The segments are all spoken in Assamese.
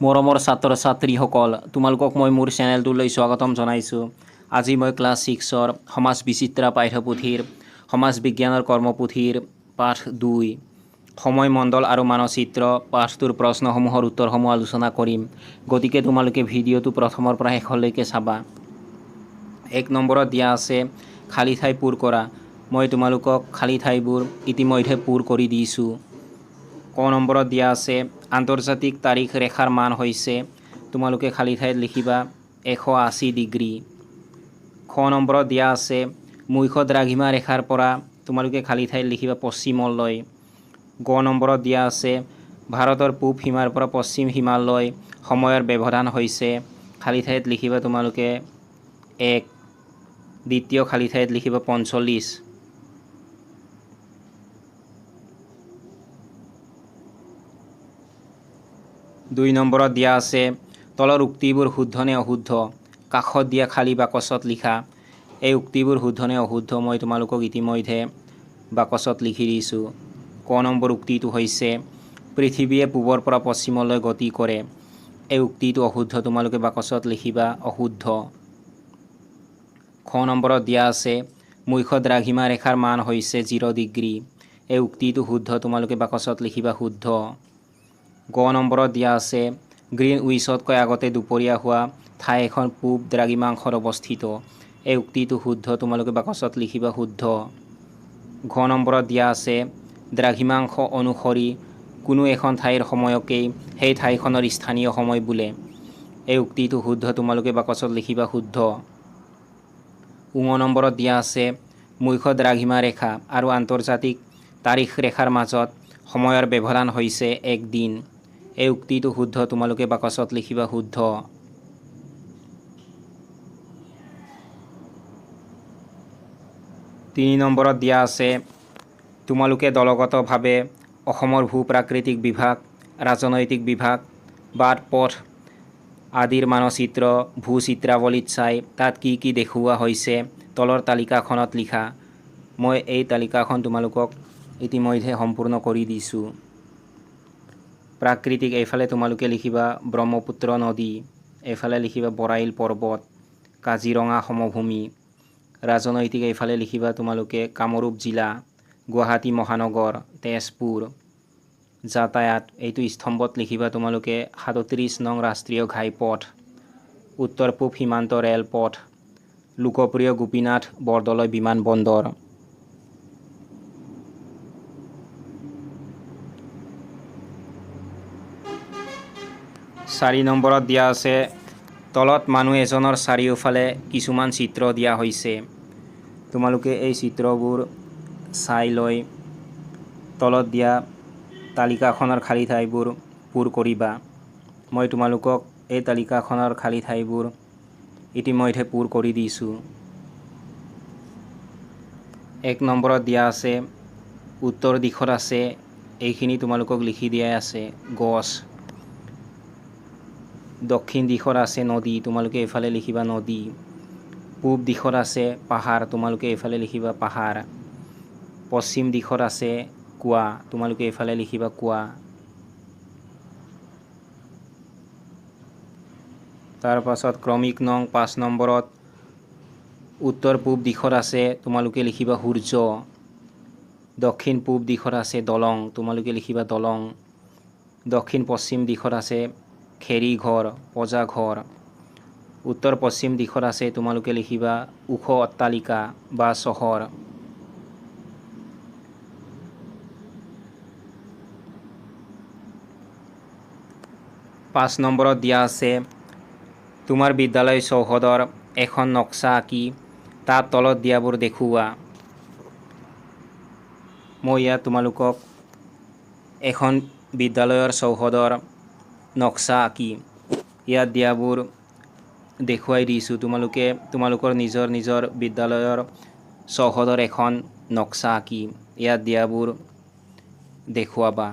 মৰমৰ ছাত্ৰ ছাত্ৰীসকল, তোমালোকক মই মোৰ চেনেলটোলৈ স্বাগতম জনাইছোঁ। আজি মই ক্লাছ 6ৰ সমাজ বিচিত্ৰা পাঠ্যপুথিৰ সমাজ বিজ্ঞানৰ কৰ্মপুথিৰ পাঠ 2 সময় মণ্ডল আৰু মানচিত্ৰ পাঠটোৰ প্ৰশ্নসমূহৰ উত্তৰসমূহ আলোচনা কৰিম। গতিকে তোমালোকে ভিডিঅ'টো প্ৰথমৰ পৰা শেষলৈকে চাবা। 1 নম্বৰত দিয়া আছে খালী ঠাই পূৰ কৰা। মই তোমালোকক খালী ঠাইবোৰ ইতিমধ্যে পূৰ কৰি দিছোঁ। ক নম্বৰত দিয়া আছে আন্তৰ্জাতিক তাৰিখ ৰেখাৰ মান হৈছে, তোমালোকে খালী ঠাইত লিখিবা 180 ডিগ্ৰী। খ নম্বৰত দিয়া আছে মুখ্য দ্ৰাঘিমা ৰেখাৰ পৰা তোমালোকে খালী ঠাইত লিখিবা পশ্চিমলৈ। গ নম্বৰত দিয়া আছে ভাৰতৰ পূব সীমাৰ পৰা পশ্চিম সীমালৈ সময়ৰ ব্যৱধান হৈছে, খালী ঠাইত লিখিবা তোমালোকে 1। দ্বিতীয় খালী ঠাইত লিখিবা 45। 2 নম্বৰত দিয়া আছে তলৰ উক্তিবোৰ শুদ্ধ নে অশুদ্ধ, কাষত দিয়া খালী বাকচত লিখা। এই উক্তিবোৰ শুদ্ধ নে অশুদ্ধ মই তোমালোকক ইতিমধ্যে বাকচত লিখি দিছোঁ। ক নম্বৰ উক্তিটো হৈছে পৃথিৱীয়ে পূবৰ পৰা পশ্চিমলৈ গতি কৰে। এই উক্তিটো অশুদ্ধ, তোমালোকে বাকচত লিখিবা অশুদ্ধ। খ নম্বৰত দিয়া আছে মুখ্য দ্ৰাঘিমা ৰেখাৰ মান হৈছে 0 ডিগ্ৰী। এই উক্তিটো শুদ্ধ, তোমালোকে বাকচত লিখিবা শুদ্ধ। গ নম্বৰত দিয়া আছে গ্ৰীণউইচতকৈ আগতে দুপৰীয়া হোৱা ঠাই এখন পূব দ্ৰাঘিমাংশত অৱস্থিত। এই উক্তিটো শুদ্ধ, তোমালোকে বাকচত লিখিবা শুদ্ধ। ঘ নম্বৰত দিয়া আছে দ্ৰাঘিমাংশ অনুসৰি কোনো এখন ঠাইৰ সময়কেই সেই ঠাইখনৰ স্থানীয় সময় বোলে। এই উক্তিটো শুদ্ধ, তোমালোকে বাকচত লিখিবা শুদ্ধ। ঙ নম্বৰত দিয়া আছে মুখ্য দ্ৰাঘিমা ৰেখা আৰু আন্তৰ্জাতিক তাৰিখ ৰেখাৰ মাজত সময়ৰ ব্যৱধান হৈছে 1 দিন। এই উক্তিটো শুদ্ধ, তোমালোকে বাকচত লিখিবা শুদ্ধ। 3 নম্বৰত দিয়া আছে তোমালোকে দলগতভাৱে অসমৰ ভূ প্ৰাকৃতিক বিভাগ, ৰাজনৈতিক বিভাগ, বাট পথ আদিৰ মানচিত্ৰ ভূ-চিত্ৰাৱলীত চাই তাত কি কি দেখুওৱা হৈছে তলৰ তালিকাখনত লিখা। মই এই তালিকাখন তোমালোকক ইতিমধ্যে সম্পূৰ্ণ কৰি দিছোঁ। প্ৰাকৃতিক এইফালে তোমালোকে লিখিবা ব্ৰহ্মপুত্ৰ নদী, এইফালে লিখিবা বৰাইল পৰ্বত, কাজিৰঙা সমভূমি। ৰাজনৈতিক এইফালে লিখিবা তোমালোকে কামৰূপ জিলা, গুৱাহাটী মহানগৰ, তেজপুৰ। যাতায়াত এইটো স্তম্ভত লিখিবা তোমালোকে 37 নং ৰাষ্ট্ৰীয় ঘাইপথ, উত্তৰ পূব সীমান্ত ৰেলপথ, লোকপ্ৰিয় গোপীনাথ বৰদলৈ বিমানবন্দৰ। চাৰি নম্বৰত দিয়া আছে তলত মানুহ এজনৰ চাৰিওফালে কিছুমান চিত্ৰ দিয়া হৈছে। তোমালোকে এই চিত্ৰবোৰ চাই লৈ তলত দিয়া তালিকাখনৰ খালী ঠাইবোৰ পূৰ কৰিবা। মই তোমালোকক এই তালিকাখনৰ খালী ঠাইবোৰ ইতিমধ্যে পূৰ কৰি দিছোঁ। 1 নম্বৰত দিয়া আছে উত্তৰ দিশত আছে, এইখিনি তোমালোকক লিখি দিয়াই আছে গছ। দক্ষিণ দিশত আছে নদী, তোমালোকে এইফালে লিখিবা নদী। পূব দিশত আছে পাহাৰ, তোমালোকে এইফালে লিখিবা পাহাৰ। পশ্চিম দিশত আছে কুঁৱা, তোমালোকে এইফালে লিখিবা কুঁৱা। তাৰ পাছত ক্ৰমিক নং 5 নম্বৰত উত্তৰ পূব দিশত আছে, তোমালোকে লিখিবা সূৰ্য। দক্ষিণ পূব দিশত আছে দলং, তোমালোকে লিখিবা দলং। দক্ষিণ পশ্চিম দিশত আছে খেৰী ঘৰ, পজা ঘৰ। উত্তৰ পশ্চিম দিশত আছে, তোমালোকে লিখিবা ওখ অট্টালিকা বা চহৰ। পাঁচ নম্বৰত দিয়া আছে তোমাৰ বিদ্যালয় চৌহদৰ এখন নক্সা আঁকি তাত তলত দিয়াবোৰ দেখুওৱা। মই ইয়াত তোমালোকক এখন বিদ্যালয়ৰ চৌহদৰ নক্সা আঁকি ইয়াত দিয়াবোৰ দেখুৱাই দিছোঁ। তোমালোকে তোমালোকৰ নিজৰ বিদ্যালয়ৰ চৌহদৰ এখন নক্সা আঁকি ইয়াত দিয়াবোৰ দেখুৱাবা।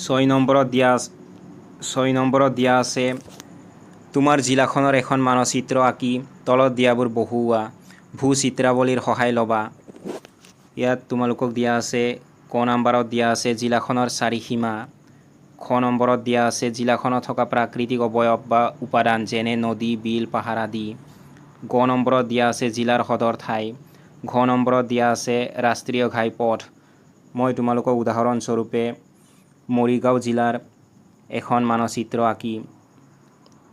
6 নম্বৰত দিয়া আছে তোমাৰ জিলাখনৰ এখন মানচিত্ৰ আঁকি তলত দিয়াবোৰ বহুওৱা ভূ চিত্ৰাৱলীৰ সহায় ল'বা। ইয়াত তোমালোকক দিয়া আছে ক নম্বৰত দিয়া আছে জিলাখনৰ চাৰিসীমা, খ নম্বৰত দিয়া আছে জিলাখনত থকা প্ৰাকৃতিক অৱয়ব বা উপাদান যেনে নদী, বিল, পাহাৰ আদি, গ নম্বৰত দিয়া আছে জিলাৰ সদৰ ঠাই, ঘ নম্বৰত দিয়া আছে ৰাষ্ট্ৰীয় ঘাইপথ। মই তোমালোকক উদাহৰণস্বৰূপে মৰিগাঁও জিলাৰ এখন মানচিত্ৰ আঁকি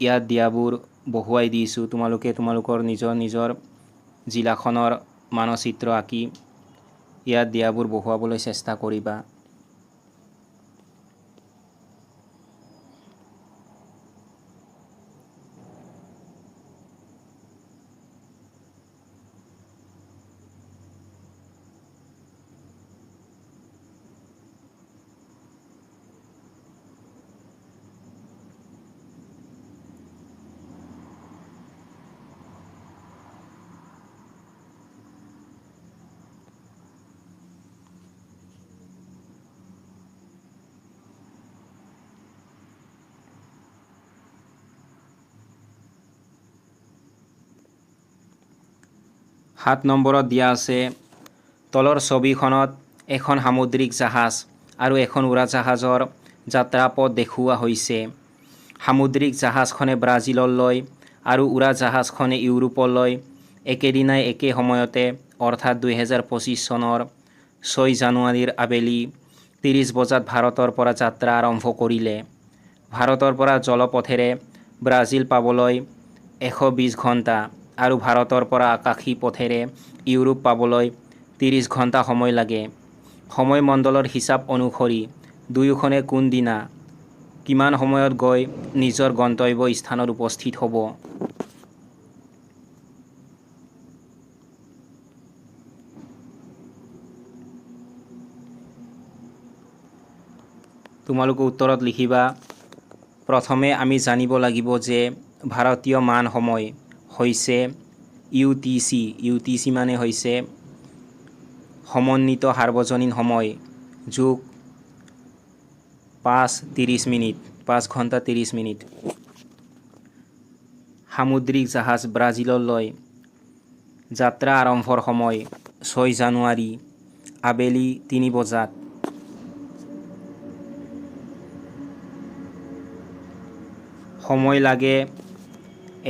ইয়াত দিয়াবোৰ বহুৱাই দিছোঁ। তোমালোকে তোমালোকৰ নিজৰ জিলাখনৰ মানচিত্ৰ আঁকি ইয়াত দিয়াবোৰ বহুৱাবলৈ চেষ্টা কৰিবা। সাত নম্বৰত দিয়া আছে তলৰ ছবিখনত এখন সামুদ্ৰিক জাহাজ আৰু এখন উৰাজাহাজৰ যাত্ৰাপথ দেখুওৱা হৈছে। সামুদ্ৰিক জাহাজখনে ব্ৰাজিললৈ আৰু উৰাজাহাজখনে ইউৰোপলৈ একেদিনাই একে সময়তে অৰ্থাৎ 2025 চনৰ 6 জানুৱাৰীৰ আবেলি 30 বজাত ভাৰতৰ পৰা যাত্ৰা আৰম্ভ কৰিলে। ভাৰতৰ পৰা জলপথেৰে ব্ৰাজিল পাবলৈ 120 ঘণ্টা আৰু ভাৰতৰ পৰা আকাশী পথেৰে ইউৰোপ পাবলৈ 30 ঘণ্টা সময় লাগে। সময়মণ্ডলৰ হিচাপ অনুসৰি দুয়োখনে কোনদিনা কিমান সময়ত গৈ নিজৰ গন্তব্য স্থানত উপস্থিত হ'ব। তোমালোকে উত্তৰত লিখিবা। প্ৰথমে আমি জানিব লাগিব যে ভাৰতীয় মান সময় হৈছে UTC মানে হৈছে সমন্বিত সাৰ্বজনীন সময় যোগ 5 ঘণ্টা 30 মিনিট। সামুদ্ৰিক জাহাজ ব্ৰাজিললৈ যাত্ৰা আৰম্ভৰ সময় 6 জানুৱাৰী আবেলি 3 বজাত। সময় লাগে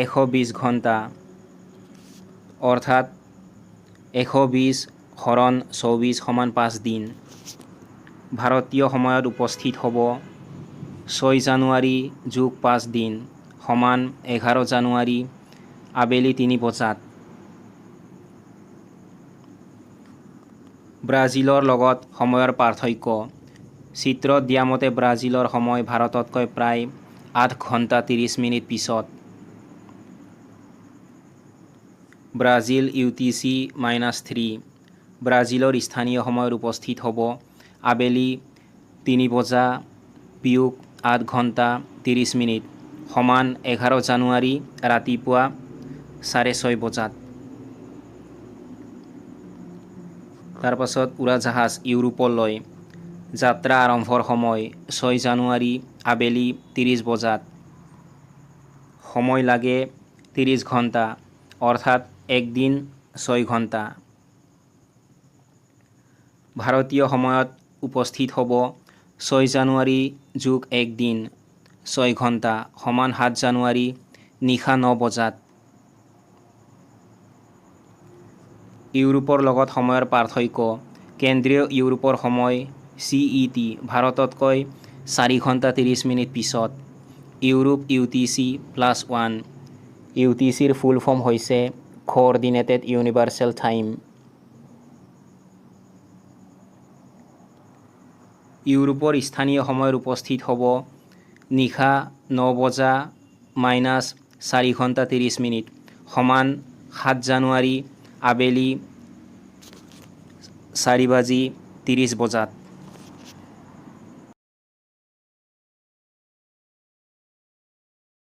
120 ঘণ্টা অৰ্থাৎ 120 হৰণ 24 সমান 5 দিন। ভাৰতীয় সময়ত উপস্থিত হ'ব 6 জানুৱাৰী যোগ 5 দিন সমান 11 জানুৱাৰী আবেলি 3 বজাত। ব্ৰাজিলৰ লগত সময়ৰ পাৰ্থক্য চিত্ৰত দিয়া মতে ব্ৰাজিলৰ সময় ভাৰততকৈ প্ৰায় 8 ঘণ্টা 30 মিনিট পিছত। ব্ৰাজিল UTC-3 ব্ৰাজিলৰ স্থানীয় সময়ত উপস্থিত হ'ব আবেলি 3 বজা বিয়োগ 8 ঘণ্টা 30 মিনিট সমান 11 জানুৱাৰী ৰাতিপুৱা 6:30 বজাত। তাৰপাছত উৰাজাহাজ ইউৰোপলৈ যাত্ৰা আৰম্ভৰ সময় 6 জানুৱাৰী আবেলি 30 বজাত। সময় লাগে 30 ঘণ্টা অৰ্থাৎ 1 দিন 6 ঘণ্টা। ভাৰতীয় সময়ত উপস্থিত হ'ব 6 জানুৱাৰী যোগ 1 দিন 6 ঘণ্টা সমান 7 জানুৱাৰী নিশা 9 বজাত। ইউৰোপৰ লগত সময়ৰ পাৰ্থক্য কেন্দ্ৰীয় ইউৰোপৰ সময় CET ভাৰততকৈ 4 ঘণ্টা 30 মিনিট পিছত। ইউৰোপ UTC+1 UTCৰ ফুল ফৰ্ম হৈছে কোঅৰ্ডিনেটেড ইউনিভাৰ্চেল টাইম। ইউৰোপৰ স্থানীয় সময়ত উপস্থিত হ'ব নিশা 9 বজা -4 ঘণ্টা 30 মিনিট সমান 7 জানুৱাৰী আবেলি 4:30 বজাত।